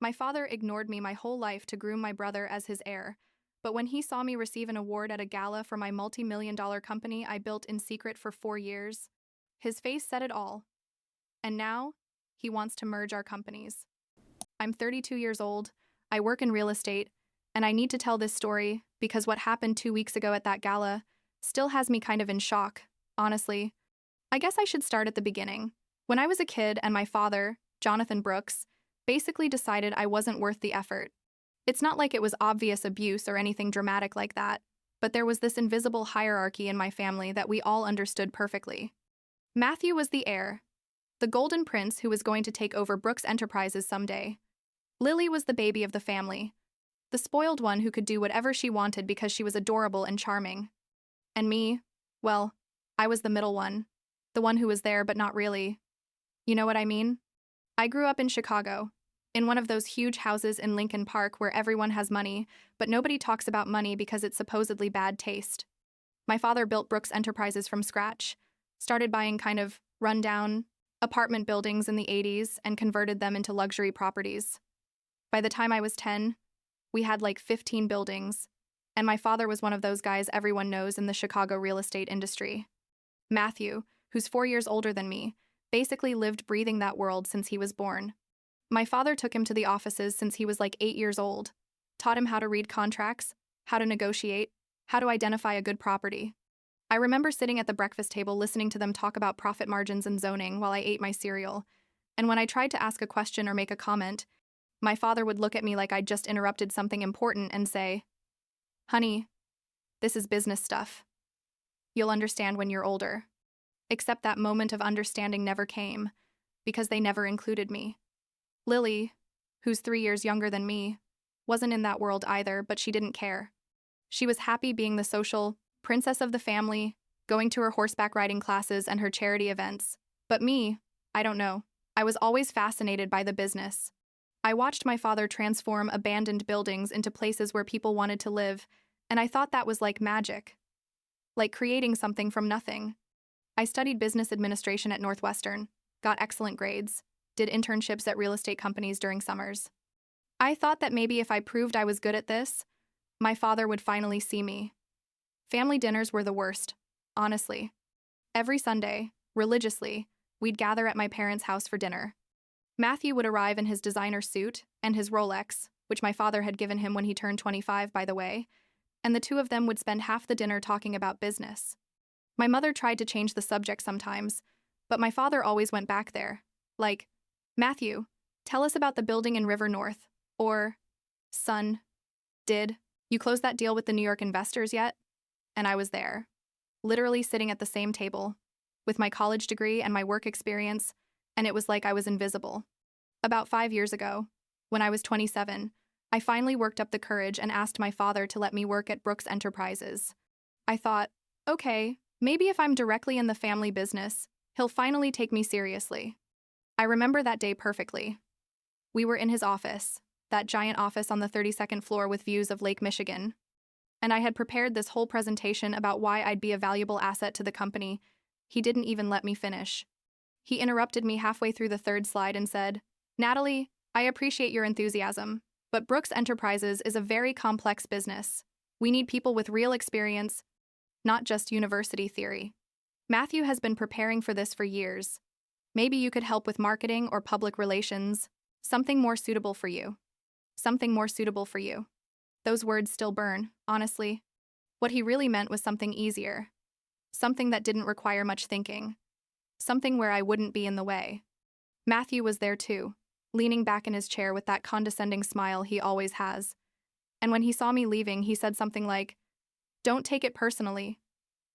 My father ignored me my whole life to groom my brother as his heir, but when he saw me receive an award at a gala for my multi-million-dollar company I built in secret for 4 years, his face said it all. And now, he wants to merge our companies. I'm 32 years old, I work in real estate, and I need to tell this story because what happened 2 weeks ago at that gala still has me kind of in shock, honestly. I guess I should start at the beginning. When I was a kid and my father, Jonathan Brooks, basically decided I wasn't worth the effort. It's not like it was obvious abuse or anything dramatic like that, but there was this invisible hierarchy in my family that we all understood perfectly. Matthew was the heir, the golden prince who was going to take over Brooks Enterprises someday. Lily was the baby of the family, the spoiled one who could do whatever she wanted because she was adorable and charming. And me, well, I was the middle one, the one who was there but not really. You know what I mean? I grew up in Chicago, in one of those huge houses in Lincoln Park where everyone has money, but nobody talks about money because it's supposedly bad taste. My father built Brooks Enterprises from scratch, started buying kind of run-down apartment buildings in the 80s and converted them into luxury properties. By the time I was 10, we had like 15 buildings, and my father was one of those guys everyone knows in the Chicago real estate industry. Matthew, who's 4 years older than me, basically lived breathing that world since he was born. My father took him to the offices since he was like 8 years old, taught him how to read contracts, how to negotiate, how to identify a good property. I remember sitting at the breakfast table listening to them talk about profit margins and zoning while I ate my cereal, and when I tried to ask a question or make a comment, my father would look at me like I'd just interrupted something important and say, "Honey, this is business stuff. You'll understand when you're older." Except that moment of understanding never came, because they never included me. Lily, who's 3 years younger than me, wasn't in that world either, but she didn't care. She was happy being the social princess of the family, going to her horseback riding classes and her charity events. But me, I don't know. I was always fascinated by the business. I watched my father transform abandoned buildings into places where people wanted to live, and I thought that was like magic. Like creating something from nothing. I studied business administration at Northwestern, got excellent grades, did internships at real estate companies during summers. I thought that maybe if I proved I was good at this, my father would finally see me. Family dinners were the worst, honestly. Every Sunday, religiously, we'd gather at my parents' house for dinner. Matthew would arrive in his designer suit and his Rolex, which my father had given him when he turned 25, by the way, and the two of them would spend half the dinner talking about business. My mother tried to change the subject sometimes, but my father always went back there, like, "Matthew, tell us about the building in River North," or, "Son, did you close that deal with the New York investors yet?" And I was there, literally sitting at the same table, with my college degree and my work experience, and it was like I was invisible. About 5 years ago, when I was 27, I finally worked up the courage and asked my father to let me work at Brooks Enterprises. I thought, okay, maybe if I'm directly in the family business, he'll finally take me seriously. I remember that day perfectly. We were in his office, that giant office on the 32nd floor with views of Lake Michigan. And I had prepared this whole presentation about why I'd be a valuable asset to the company. He didn't even let me finish. He interrupted me halfway through the third slide and said, "Natalie, I appreciate your enthusiasm, but Brooks Enterprises is a very complex business. We need people with real experience, not just university theory. Matthew has been preparing for this for years. Maybe you could help with marketing or public relations, something more suitable for you. Something more suitable for you." Those words still burn, honestly. What he really meant was something easier. Something that didn't require much thinking. Something where I wouldn't be in the way. Matthew was there too, leaning back in his chair with that condescending smile he always has. And when he saw me leaving, he said something like, "Don't take it personally,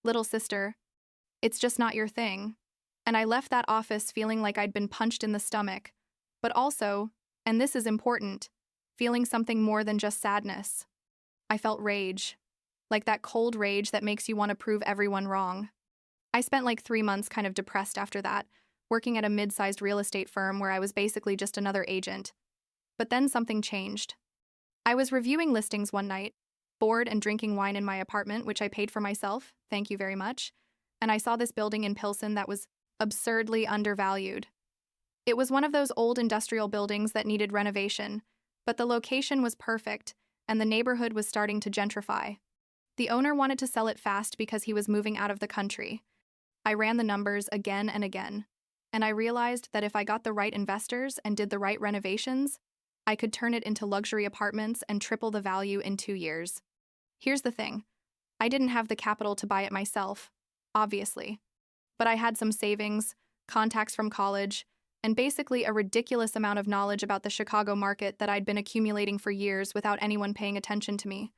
little sister. It's just not your thing." And I left that office feeling like I'd been punched in the stomach, but also, and this is important, feeling something more than just sadness. I felt rage, like that cold rage that makes you want to prove everyone wrong. I spent like 3 months kind of depressed after that, working at a mid-sized real estate firm where I was basically just another agent. But then something changed. I was reviewing listings one night, bored and drinking wine in my apartment, which I paid for myself, thank you very much, and I saw this building in Pilsen that was absurdly undervalued. It was one of those old industrial buildings that needed renovation, But the location was perfect, and the neighborhood was starting to gentrify. The owner wanted to sell it fast because he was moving out of the country. I ran the numbers again and again, and I realized that if I got the right investors and did the right renovations, I could turn it into luxury apartments and triple the value in 2 years. Here's the thing. I didn't have the capital to buy it myself, obviously. But I had some savings, contacts from college, and basically a ridiculous amount of knowledge about the Chicago market that I'd been accumulating for years without anyone paying attention to me.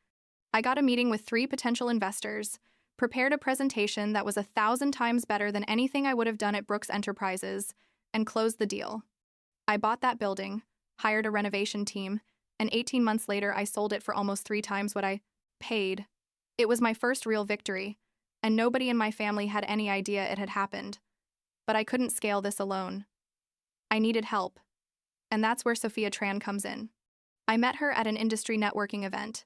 I got a meeting with 3 potential investors, prepared a presentation that was 1,000 times better than anything I would have done at Brooks Enterprises, and closed the deal. I bought that building, hired a renovation team, and 18 months later I sold it for almost 3 times what I paid. It was my first real victory, and nobody in my family had any idea it had happened. But I couldn't scale this alone. I needed help. And that's where Sophia Tran comes in. I met her at an industry networking event.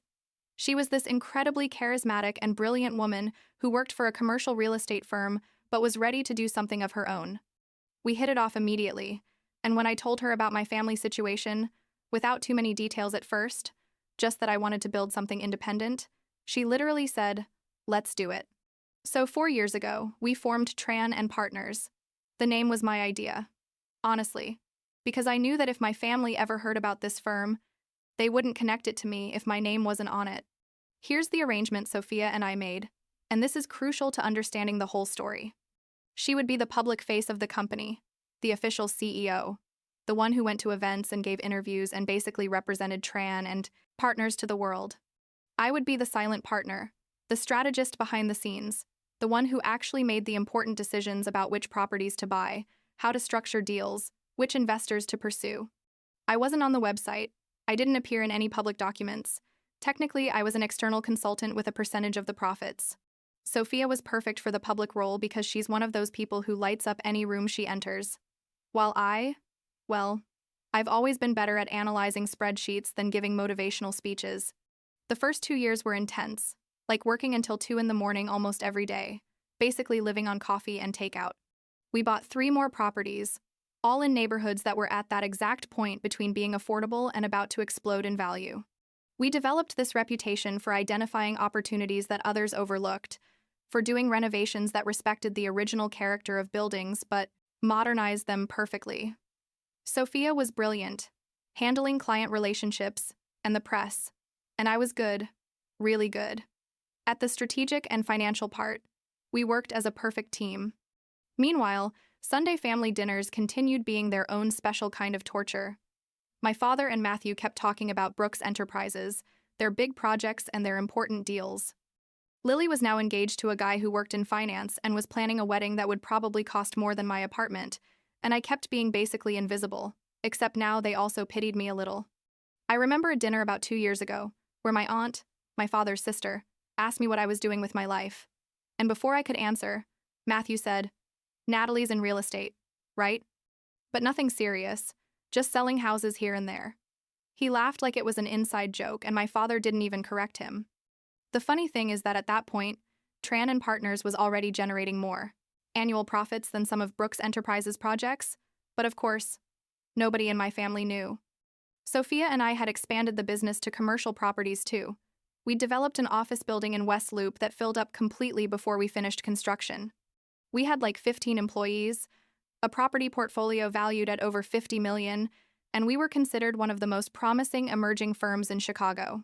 She was this incredibly charismatic and brilliant woman who worked for a commercial real estate firm but was ready to do something of her own. We hit it off immediately, and when I told her about my family situation, without too many details at first, just that I wanted to build something independent, she literally said, "Let's do it." So 4 years ago, we formed Tran and Partners. The name was my idea. Honestly, because I knew that if my family ever heard about this firm, they wouldn't connect it to me if my name wasn't on it. Here's the arrangement Sophia and I made, and this is crucial to understanding the whole story. She would be the public face of the company, the official CEO, the one who went to events and gave interviews and basically represented Tran and Partners to the world. I would be the silent partner, the strategist behind the scenes, the one who actually made the important decisions about which properties to buy, how to structure deals, which investors to pursue. I wasn't on the website. I didn't appear in any public documents. Technically, I was an external consultant with a percentage of the profits. Sophia was perfect for the public role because she's one of those people who lights up any room she enters. While I've always been better at analyzing spreadsheets than giving motivational speeches. The first 2 years were intense, like working until 2 in the morning almost every day, basically living on coffee and takeout. We bought 3 more properties, all in neighborhoods that were at that exact point between being affordable and about to explode in value. We developed this reputation for identifying opportunities that others overlooked, for doing renovations that respected the original character of buildings but modernized them perfectly. Sophia was brilliant, handling client relationships and the press, and I was good, really good. At the strategic and financial part, we worked as a perfect team. Meanwhile, Sunday family dinners continued being their own special kind of torture. My father and Matthew kept talking about Brooks Enterprises, their big projects and their important deals. Lily was now engaged to a guy who worked in finance and was planning a wedding that would probably cost more than my apartment, and I kept being basically invisible, except now they also pitied me a little. I remember a dinner about 2 years ago, where my aunt, my father's sister, asked me what I was doing with my life. And before I could answer, Matthew said, "Natalie's in real estate, right?" But nothing serious, just selling houses here and there. He laughed like it was an inside joke, and my father didn't even correct him. The funny thing is that at that point, Tran and Partners was already generating more annual profits than some of Brooks Enterprises' projects, but of course, nobody in my family knew. Sophia and I had expanded the business to commercial properties too. We'd developed an office building in West Loop that filled up completely before we finished construction. We had like 15 employees, a property portfolio valued at over $50 million, and we were considered one of the most promising emerging firms in Chicago.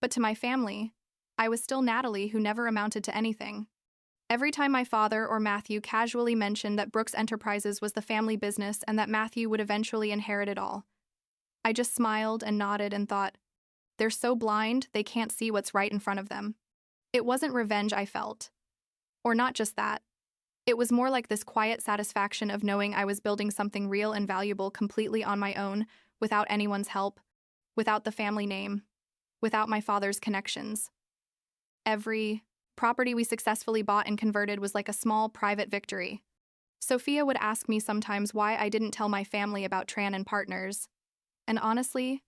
But to my family, I was still Natalie who never amounted to anything. Every time my father or Matthew casually mentioned that Brooks Enterprises was the family business and that Matthew would eventually inherit it all, I just smiled and nodded and thought, they're so blind they can't see what's right in front of them. It wasn't revenge I felt. Or not just that. It was more like this quiet satisfaction of knowing I was building something real and valuable completely on my own, without anyone's help, without the family name, without my father's connections. Every property we successfully bought and converted was like a small private victory. Sophia would ask me sometimes why I didn't tell my family about Tran and Partners. And honestly,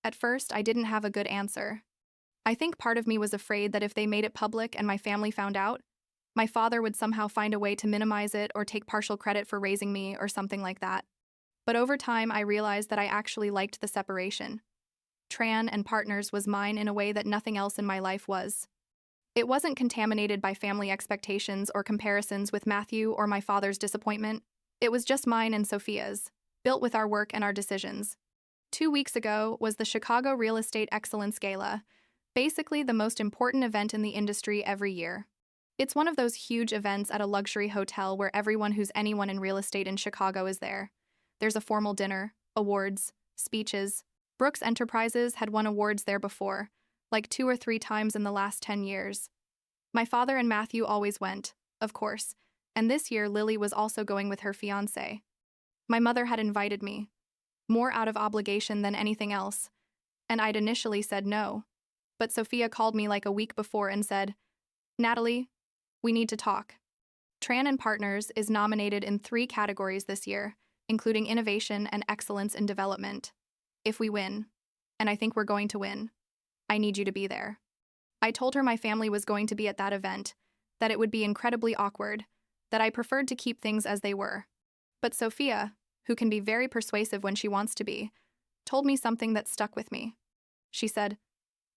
at first I didn't have a good answer. I think part of me was afraid that if they made it public and my family found out, my father would somehow find a way to minimize it or take partial credit for raising me or something like that. But over time, I realized that I actually liked the separation. Tran and Partners was mine in a way that nothing else in my life was. It wasn't contaminated by family expectations or comparisons with Matthew or my father's disappointment. It was just mine and Sophia's, built with our work and our decisions. 2 weeks ago was the Chicago Real Estate Excellence Gala, basically the most important event in the industry every year. It's one of those huge events at a luxury hotel where everyone who's anyone in real estate in Chicago is there. There's a formal dinner, awards, speeches. Brooks Enterprises had won awards there before, like 2 or 3 times in the last 10 years. My father and Matthew always went, of course, and this year Lily was also going with her fiancé. My mother had invited me, more out of obligation than anything else, and I'd initially said no. But Sophia called me like a week before and said, "Natalie, we need to talk." Tran and Partners is nominated in 3 categories this year, including innovation and excellence in development. If we win, and I think we're going to win, I need you to be there. I told her my family was going to be at that event, that it would be incredibly awkward, that I preferred to keep things as they were. But Sophia, who can be very persuasive when she wants to be, told me something that stuck with me. She said,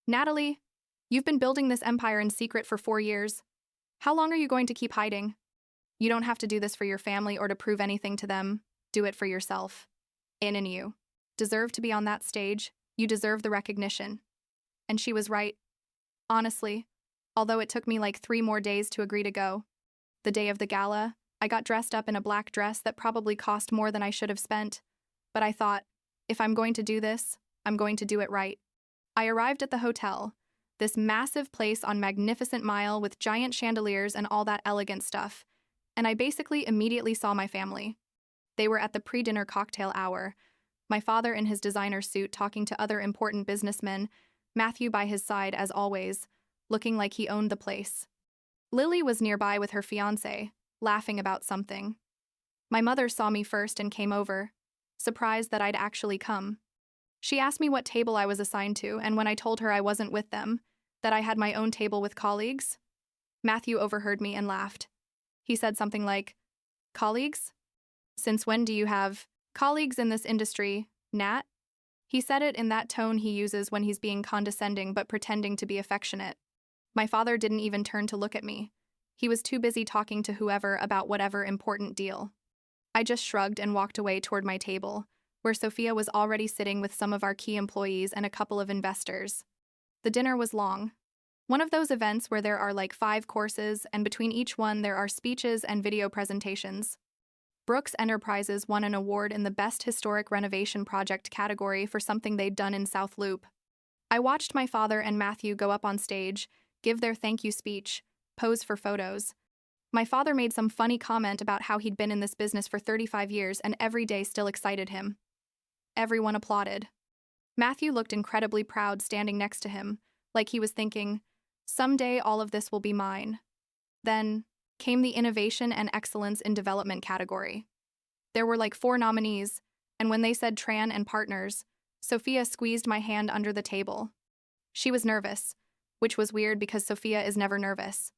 "Natalie, you've been building this empire in secret for 4 years. How long are you going to keep hiding? You don't have to do this for your family or to prove anything to them. Do it for yourself. And you deserve to be on that stage. You deserve the recognition." And she was right. Honestly, although it took me like 3 more days to agree to go. The day of the gala, I got dressed up in a black dress that probably cost more than I should have spent. But I thought, if I'm going to do this, I'm going to do it right. I arrived at the hotel, this massive place on Magnificent Mile with giant chandeliers and all that elegant stuff, and I basically immediately saw my family. They were at the pre-dinner cocktail hour, my father in his designer suit talking to other important businessmen, Matthew by his side as always, looking like he owned the place. Lily was nearby with her fiancé, laughing about something. My mother saw me first and came over, surprised that I'd actually come. She asked me what table I was assigned to, and when I told her I wasn't with them, that I had my own table with colleagues, Matthew overheard me and laughed. He said something like, "Colleagues? Since when do you have colleagues in this industry, Nat?" He said it in that tone he uses when he's being condescending but pretending to be affectionate. My father didn't even turn to look at me. He was too busy talking to whoever about whatever important deal. I just shrugged and walked away toward my table, where Sophia was already sitting with some of our key employees and a couple of investors. The dinner was long. One of those events where there are like 5 courses, and between each one there are speeches and video presentations. Brooks Enterprises won an award in the Best Historic Renovation Project category for something they'd done in South Loop. I watched my father and Matthew go up on stage, give their thank you speech, pose for photos. My father made some funny comment about how he'd been in this business for 35 years and every day still excited him. Everyone applauded. Matthew looked incredibly proud standing next to him, like he was thinking, someday all of this will be mine. Then came the Innovation and Excellence in Development category. There were like 4 nominees, and when they said Tran and Partners, Sophia squeezed my hand under the table. She was nervous, which was weird because Sophia is never nervous.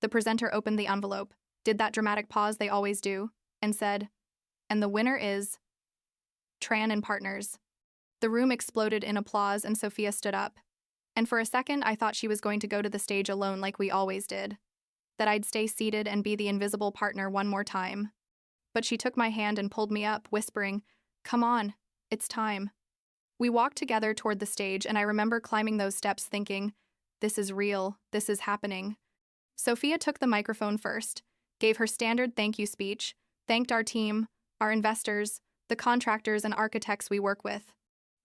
The presenter opened the envelope, did that dramatic pause they always do, and said, "And the winner is Tran and Partners." The room exploded in applause and Sophia stood up. And for a second I thought she was going to go to the stage alone like we always did, that I'd stay seated and be the invisible partner one more time. But she took my hand and pulled me up, whispering, "Come on, it's time." We walked together toward the stage, and I remember climbing those steps thinking, this is real, this is happening. Sophia took the microphone first, gave her standard thank you speech, thanked our team, our investors, the contractors and architects we work with.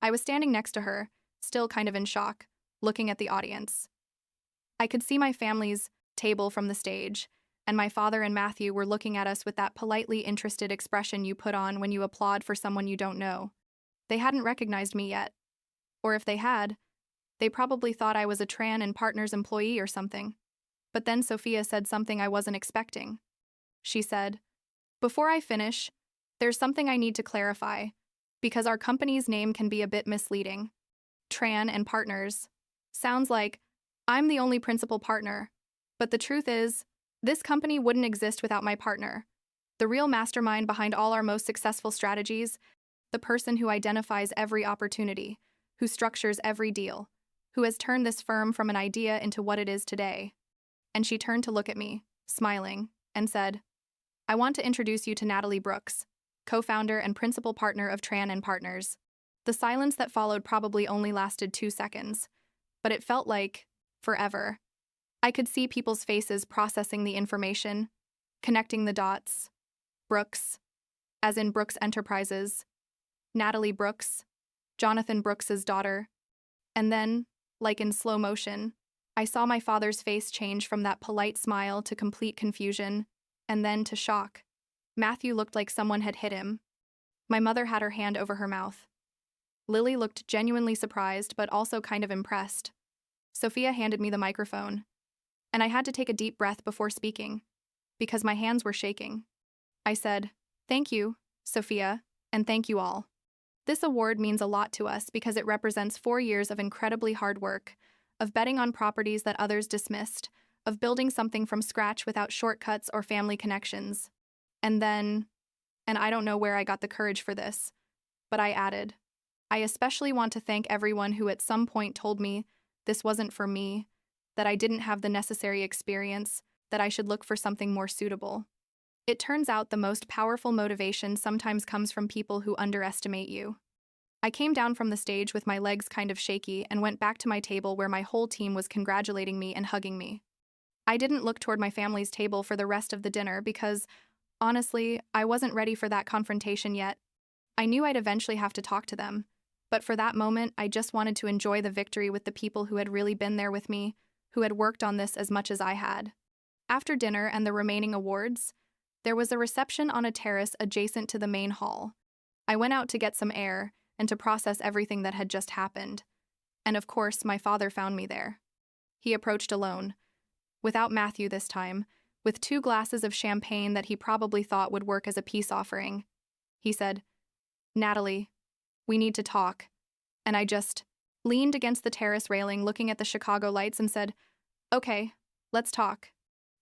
I was standing next to her, still kind of in shock, looking at the audience. I could see my family's table from the stage, and my father and Matthew were looking at us with that politely interested expression you put on when you applaud for someone you don't know. They hadn't recognized me yet. Or if they had, they probably thought I was a Tran and Partners employee or something. But then Sophia said something I wasn't expecting. She said, "Before I finish, there's something I need to clarify, because our company's name can be a bit misleading. Tran and Partners sounds like I'm the only principal partner, but the truth is, this company wouldn't exist without my partner, the real mastermind behind all our most successful strategies, the person who identifies every opportunity, who structures every deal, who has turned this firm from an idea into what it is today. And she turned to look at me, smiling, and said, I want to introduce you to Natalie Brooks, co-founder and principal partner of Tran & Partners. The silence that followed probably only lasted 2 seconds, but it felt like forever. I could see people's faces processing the information, connecting the dots. Brooks, as in Brooks Enterprises, Natalie Brooks, Jonathan Brooks's daughter. And then, like in slow motion, I saw my father's face change from that polite smile to complete confusion, and then to shock. Matthew looked like someone had hit him. My mother had her hand over her mouth. Lily looked genuinely surprised, but also kind of impressed. Sophia handed me the microphone, and I had to take a deep breath before speaking, because my hands were shaking. I said, Thank you, Sophia, and thank you all. This award means a lot to us because it represents 4 years of incredibly hard work, of betting on properties that others dismissed, of building something from scratch without shortcuts or family connections. And I don't know where I got the courage for this, but I added, I especially want to thank everyone who at some point told me this wasn't for me, that I didn't have the necessary experience, that I should look for something more suitable. It turns out the most powerful motivation sometimes comes from people who underestimate you. I came down from the stage with my legs kind of shaky and went back to my table where my whole team was congratulating me and hugging me. I didn't look toward my family's table for the rest of the dinner because, honestly, I wasn't ready for that confrontation yet. I knew I'd eventually have to talk to them, but for that moment, I just wanted to enjoy the victory with the people who had really been there with me, who had worked on this as much as I had. After dinner and the remaining awards, there was a reception on a terrace adjacent to the main hall. I went out to get some air and to process everything that had just happened. And of course, my father found me there. He approached alone, without Matthew this time, with 2 glasses of champagne that he probably thought would work as a peace offering. He said, Natalie, we need to talk. And I just leaned against the terrace railing looking at the Chicago lights and said, Okay, let's talk.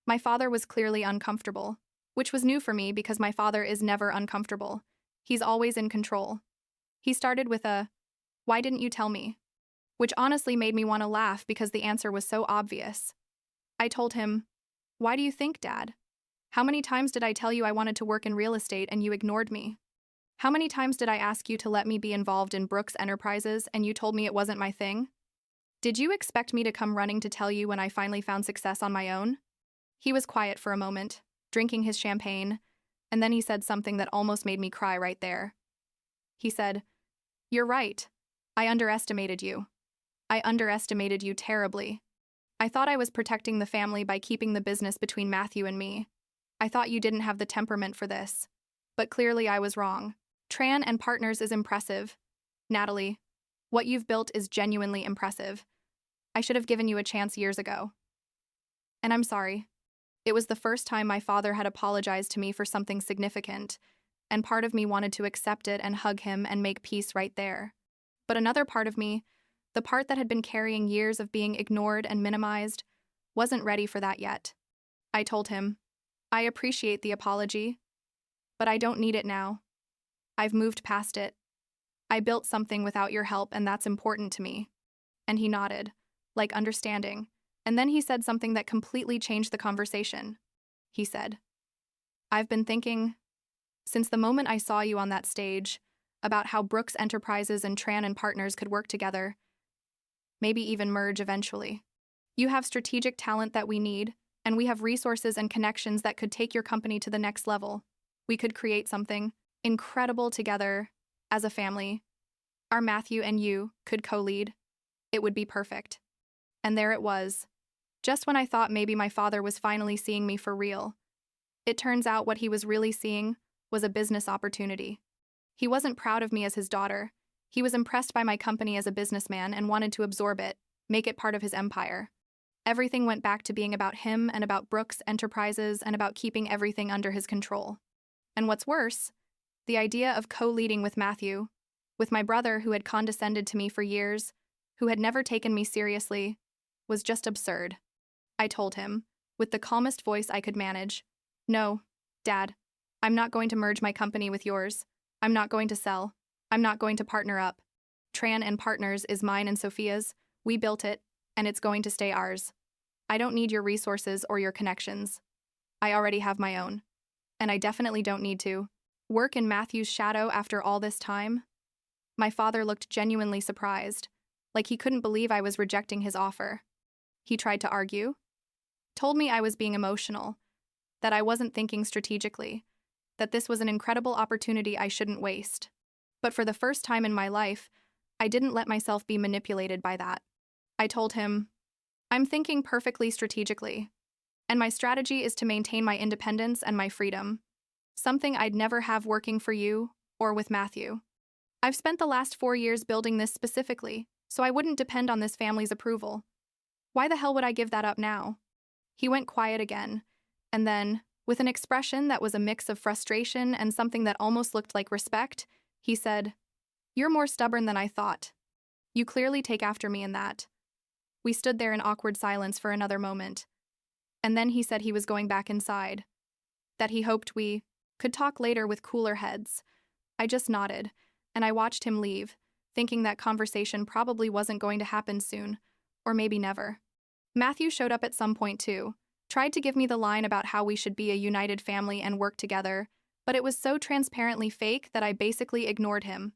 My father was clearly uncomfortable, which was new for me because my father is never uncomfortable. He's always in control. He started with a, Why didn't you tell me? Which honestly made me want to laugh because the answer was so obvious. I told him, Why do you think, Dad? How many times did I tell you I wanted to work in real estate and you ignored me? How many times did I ask you to let me be involved in Brooks Enterprises and you told me it wasn't my thing? Did you expect me to come running to tell you when I finally found success on my own? He was quiet for a moment, drinking his champagne, and then he said something that almost made me cry right there. He said, You're right. I underestimated you. I underestimated you terribly. I thought I was protecting the family by keeping the business between Matthew and me. I thought you didn't have the temperament for this. But clearly I was wrong. Tran & Partners is impressive. Natalie, what you've built is genuinely impressive. I should have given you a chance years ago. And I'm sorry. It was the first time my father had apologized to me for something significant, and part of me wanted to accept it and hug him and make peace right there. But another part of me, the part that had been carrying years of being ignored and minimized, wasn't ready for that yet. I told him, I appreciate the apology, but I don't need it now. I've moved past it. I built something without your help, and that's important to me. And he nodded, like understanding. And then he said something that completely changed the conversation. He said, I've been thinking, since the moment I saw you on that stage, about how Brooks Enterprises and Tran & Partners could work together, maybe even merge eventually. You have strategic talent that we need, and we have resources and connections that could take your company to the next level. We could create something incredible together as a family. Our Matthew and you could co-lead. It would be perfect. And there it was. Just when I thought maybe my father was finally seeing me for real, it turns out what he was really seeing was a business opportunity. He wasn't proud of me as his daughter. He was impressed by my company as a businessman and wanted to absorb it, make it part of his empire. Everything went back to being about him and about Brooks Enterprises and about keeping everything under his control. And what's worse, the idea of co-leading with Matthew, with my brother who had condescended to me for years, who had never taken me seriously, was just absurd. I told him, with the calmest voice I could manage, No, Dad, I'm not going to merge my company with yours. I'm not going to sell. I'm not going to partner up. Tran and Partners is mine and Sophia's. We built it, and it's going to stay ours. I don't need your resources or your connections. I already have my own. And I definitely don't need to work in Matthew's shadow after all this time. My father looked genuinely surprised, like he couldn't believe I was rejecting his offer. He tried to argue, told me I was being emotional, that I wasn't thinking strategically, that this was an incredible opportunity I shouldn't waste. But for the first time in my life, I didn't let myself be manipulated by that. I told him, I'm thinking perfectly strategically, and my strategy is to maintain my independence and my freedom, something I'd never have working for you or with Matthew. I've spent the last 4 years building this specifically, so I wouldn't depend on this family's approval. Why the hell would I give that up now? He went quiet again, and then, with an expression that was a mix of frustration and something that almost looked like respect, he said, You're more stubborn than I thought. You clearly take after me in that. We stood there in awkward silence for another moment, and then he said he was going back inside, that he hoped we could talk later with cooler heads. I just nodded, and I watched him leave, thinking that conversation probably wasn't going to happen soon, or maybe never. Matthew showed up at some point too, tried to give me the line about how we should be a united family and work together, but it was so transparently fake that I basically ignored him.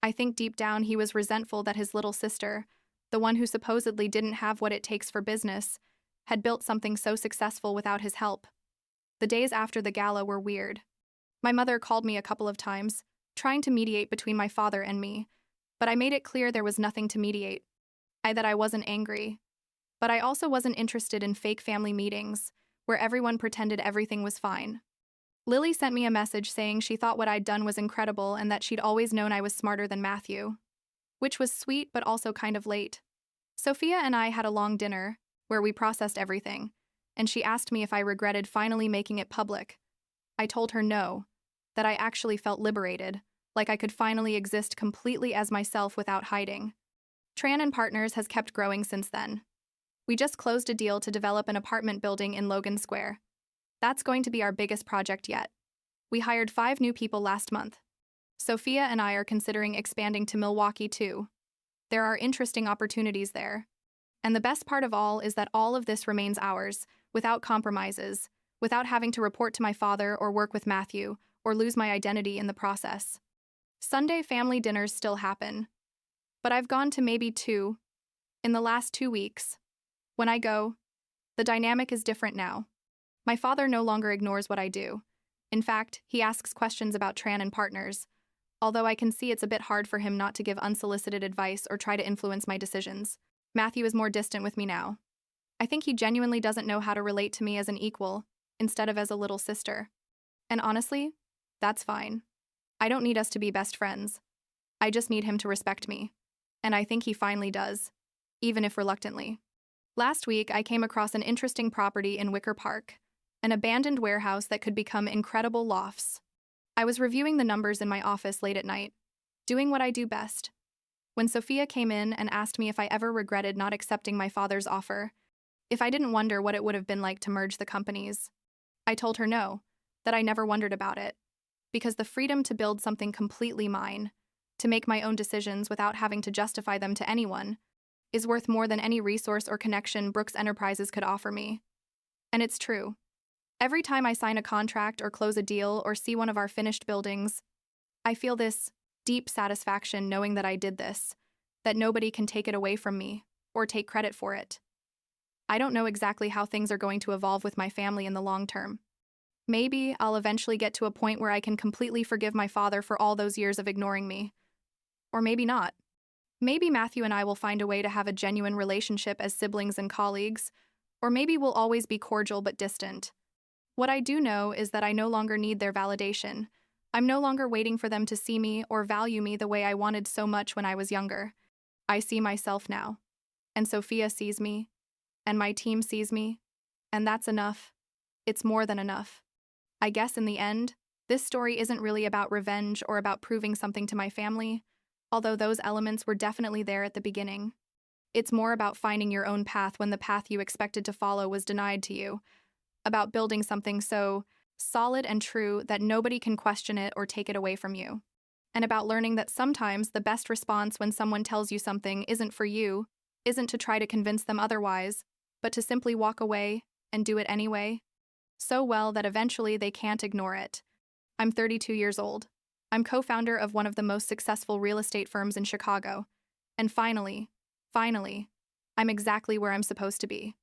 I think deep down he was resentful that his little sister, the one who supposedly didn't have what it takes for business, had built something so successful without his help. The days after the gala were weird. My mother called me a couple of times, trying to mediate between my father and me, but I made it clear there was nothing to mediate. That I wasn't angry. But I also wasn't interested in fake family meetings, where everyone pretended everything was fine. Lily sent me a message saying she thought what I'd done was incredible and that she'd always known I was smarter than Matthew. Which was sweet but also kind of late. Sophia and I had a long dinner, where we processed everything, and she asked me if I regretted finally making it public. I told her no, that I actually felt liberated, like I could finally exist completely as myself without hiding. Tran and Partners has kept growing since then. We just closed a deal to develop an apartment building in Logan Square. That's going to be our biggest project yet. We hired 5 new people last month. Sophia and I are considering expanding to Milwaukee too. There are interesting opportunities there. And the best part of all is that all of this remains ours, without compromises, without having to report to my father or work with Matthew, or lose my identity in the process. Sunday family dinners still happen. But I've gone to maybe 2 in the last 2 weeks. When I go, the dynamic is different now. My father no longer ignores what I do. In fact, he asks questions about Tran and Partners, although I can see it's a bit hard for him not to give unsolicited advice or try to influence my decisions. Matthew is more distant with me now. I think he genuinely doesn't know how to relate to me as an equal, instead of as a little sister. And honestly, that's fine. I don't need us to be best friends. I just need him to respect me. And I think he finally does, even if reluctantly. Last week, I came across an interesting property in Wicker Park, an abandoned warehouse that could become incredible lofts. I was reviewing the numbers in my office late at night, doing what I do best, when Sophia came in and asked me if I ever regretted not accepting my father's offer, if I didn't wonder what it would have been like to merge the companies. I told her no, that I never wondered about it, because the freedom to build something completely mine, to make my own decisions without having to justify them to anyone, is worth more than any resource or connection Brooks Enterprises could offer me. And it's true. Every time I sign a contract or close a deal or see one of our finished buildings, I feel this deep satisfaction knowing that I did this, that nobody can take it away from me or take credit for it. I don't know exactly how things are going to evolve with my family in the long term. Maybe I'll eventually get to a point where I can completely forgive my father for all those years of ignoring me. Or maybe not. Maybe Matthew and I will find a way to have a genuine relationship as siblings and colleagues, or maybe we'll always be cordial but distant. What I do know is that I no longer need their validation. I'm no longer waiting for them to see me or value me the way I wanted so much when I was younger. I see myself now. And Sophia sees me. And my team sees me. And that's enough. It's more than enough. I guess in the end, this story isn't really about revenge or about proving something to my family, although those elements were definitely there at the beginning. It's more about finding your own path when the path you expected to follow was denied to you, about building something so solid and true that nobody can question it or take it away from you. and about learning that sometimes the best response when someone tells you something isn't for you, isn't to try to convince them otherwise, but to simply walk away and do it anyway. So well that eventually they can't ignore it. I'm 32 years old. I'm co-founder of one of the most successful real estate firms in Chicago. And finally, I'm exactly where I'm supposed to be.